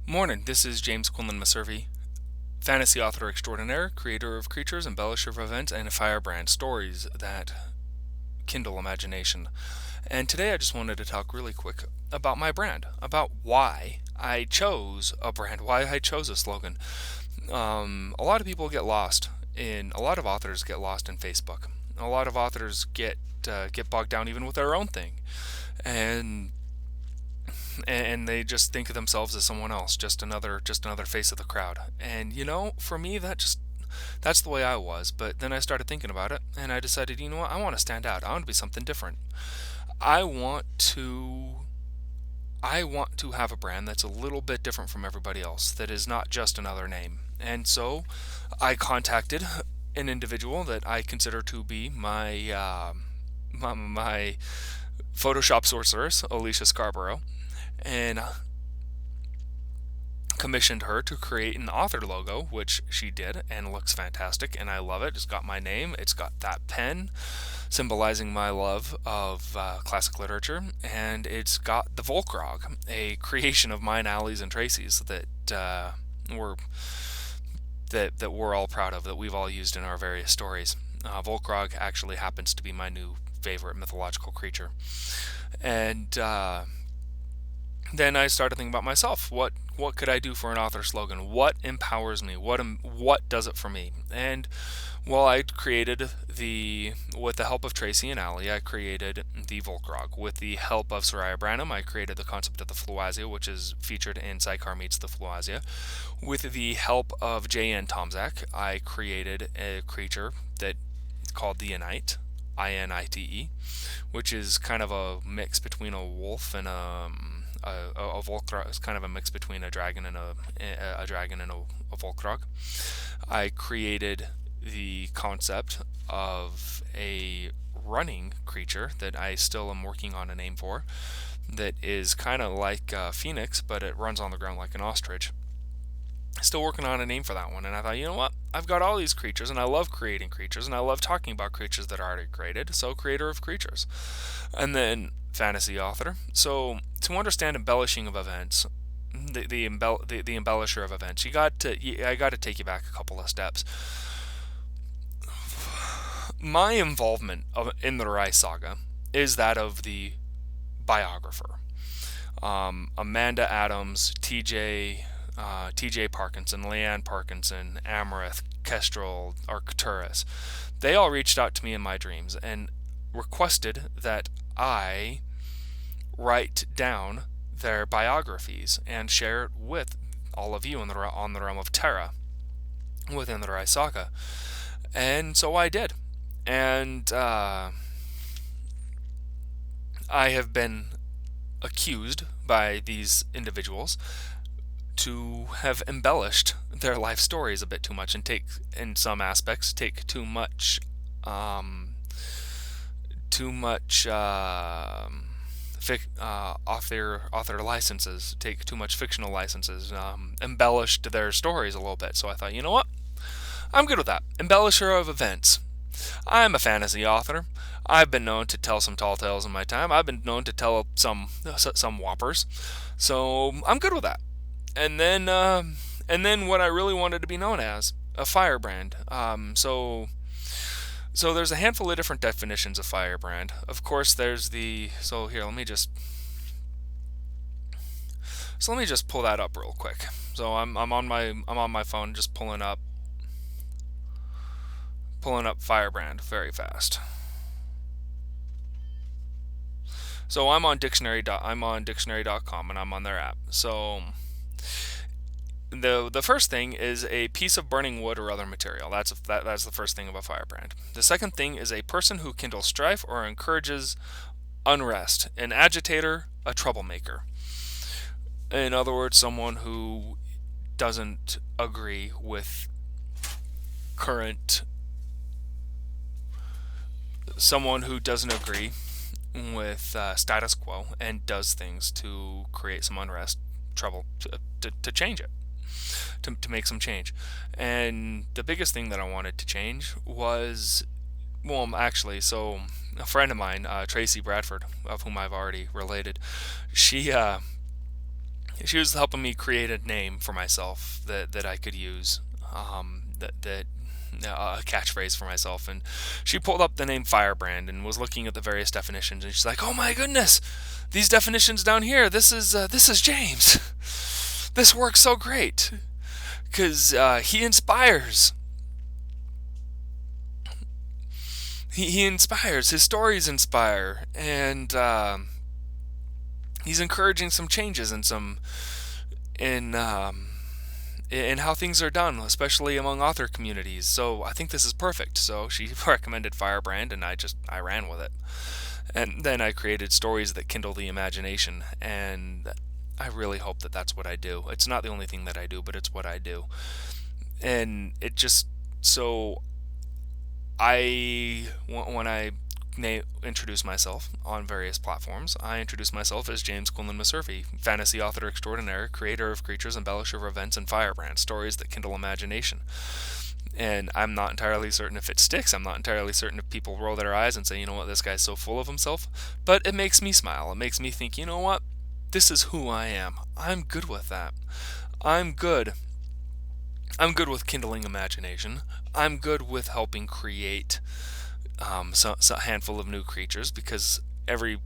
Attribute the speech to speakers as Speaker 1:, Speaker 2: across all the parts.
Speaker 1: Morning, this is James Quinlan Meservy, fantasy author extraordinaire, creator of Creatures, Embellisher of Events, and Firebrand, stories that kindle imagination. And today I just wanted to talk really quick about my brand, about why I chose a brand, why I chose a slogan. A lot of people get lost a lot of authors get lost in Facebook. A lot of authors get bogged down even with their own thing, and and they just think of themselves as someone else, just another face of the crowd. And for me, that's the way I was. But then I started thinking about it, and I decided, you know what, I want to stand out. I want to be something different. I want to I want to have a brand that's a little bit different from everybody else, that is not just another name. And so I contacted an individual that I consider to be my Photoshop sorceress, Alicia Scarborough, and commissioned her to create an author logo, which she did, and looks fantastic, and I love it. It's got my name, it's got that pen symbolizing my love of classic literature, and it's got the Volkrog, a creation of mine, Allie's, and Tracy's we're that we're all proud of, that we've all used in our various stories. Volkrog actually happens to be my new favorite mythological creature, and then I started thinking about myself. What could I do for an author slogan? What empowers me? What does it for me? And well, with the help of Tracy and Allie, I created the Volkrog. With the help of Soraya Branham, I created the concept of the Fluazia, which is featured in Psychar Meets the Fluazia. With the help of J.N. Tomzak, I created a creature that called the Inite, Inite, which is kind of a mix between a wolf and a Volkrog. Is kind of a mix between a dragon and a Volkrog. I created the concept of a running creature that I still am working on a name for, that is kind of like a phoenix, but it runs on the ground like an ostrich. Still working on a name for that one, and I thought, you know what? I've got all these creatures, and I love creating creatures, and I love talking about creatures that are already created, so creator of creatures. And then fantasy author. So to understand embellishing of events, the embellisher of events, I got to take you back a couple of steps. My involvement in the Rai saga is that of the biographer. Amanda Adams, TJ Parkinson, Leanne Parkinson, Amaranth, Kestrel, Arcturus, they all reached out to me in my dreams and requested that I write down their biographies and share it with all of you on the realm of Terra within the Rai saga. And so I did. And I have been accused by these individuals to have embellished their life stories a bit too much, and in some aspects, take too much off their licenses, take too much fictional licenses, embellished their stories a little bit. So I thought, you know what? I'm good with that. Embellisher of events. I'm a fantasy author. I've been known to tell some tall tales in my time. I've been known to tell some whoppers. So I'm good with that. And then what I really wanted to be known as, a firebrand. So there's a handful of different definitions of firebrand. Of course, there's the so here let me just pull that up real quick. So I'm on my phone, just pulling up firebrand very fast. So I'm on dictionary.com, and I'm on their app. So the first thing is a piece of burning wood or other material. That's the first thing of a firebrand. The second thing is a person who kindles strife or encourages unrest, an agitator, a troublemaker. In other words, someone who doesn't agree with current someone who doesn't agree with status quo and does things to create some unrest, trouble, to change it, to make some change. And the biggest thing that I wanted to change was, well, actually, so a friend of mine, Tracy Bradford, of whom I've already related, she She was helping me create a name for myself that I could use, that a catchphrase for myself. And she pulled up the name Firebrand and was looking at the various definitions, and she's like, "Oh my goodness, these definitions down here. This is James. This works so great because he inspires. He inspires. His stories inspire, and he's encouraging some changes in some in how things are done, especially among author communities. So I think this is perfect." So she recommended Firebrand, and I ran with it. And then I created stories that kindle the imagination, and I really hope that that's what I do. It's not the only thing that I do, but it's what I do. And it just so when I introduce myself on various platforms, I introduce myself as James Quinlan Meservy, fantasy author extraordinaire, creator of creatures, embellisher of events, and Firebrand, stories that kindle imagination. And I'm not entirely certain if it sticks. I'm not entirely certain if people roll their eyes and say, you know what, this guy's so full of himself. But it makes me smile. It makes me think, you know what, this is who I am. I'm good with that. I'm good. I'm good with kindling imagination. I'm good with helping create a handful of new creatures, because every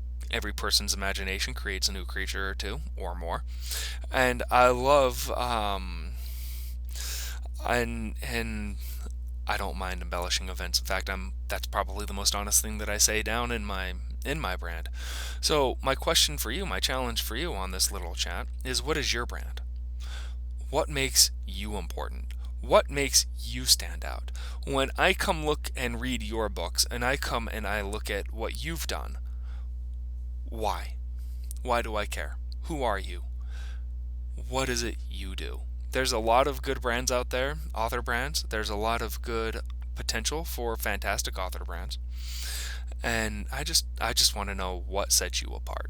Speaker 1: person's imagination creates a new creature or two or more. And I love and I don't mind embellishing events. In fact, that's probably the most honest thing that I say down in my brand. So my question for you, my challenge for you on this little chat is, what is your brand? What makes you important? What makes you stand out? When I come look and read your books, and I come and I look at what you've done, why? Why do I care? Who are you? What is it you do? There's a lot of good brands out there, author brands. There's a lot of good potential for fantastic author brands. And I just want to know what sets you apart.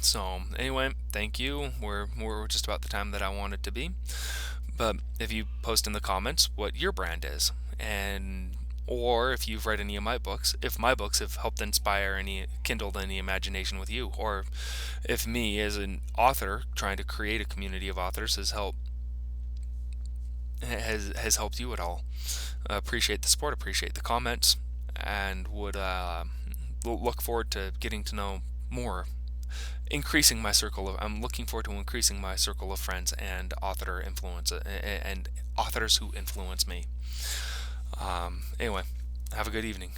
Speaker 1: So anyway, thank you. We're just about the time that I want it to be. But if you post in the comments what your brand is, and or if you've read any of my books, if my books have helped inspire any, kindled any imagination with you, or if me as an author trying to create a community of authors has helped you at all. Appreciate the support, appreciate the comments, and would look forward to getting to know more, I'm looking forward to increasing my circle of friends and author influence and authors who influence me. Anyway, have a good evening.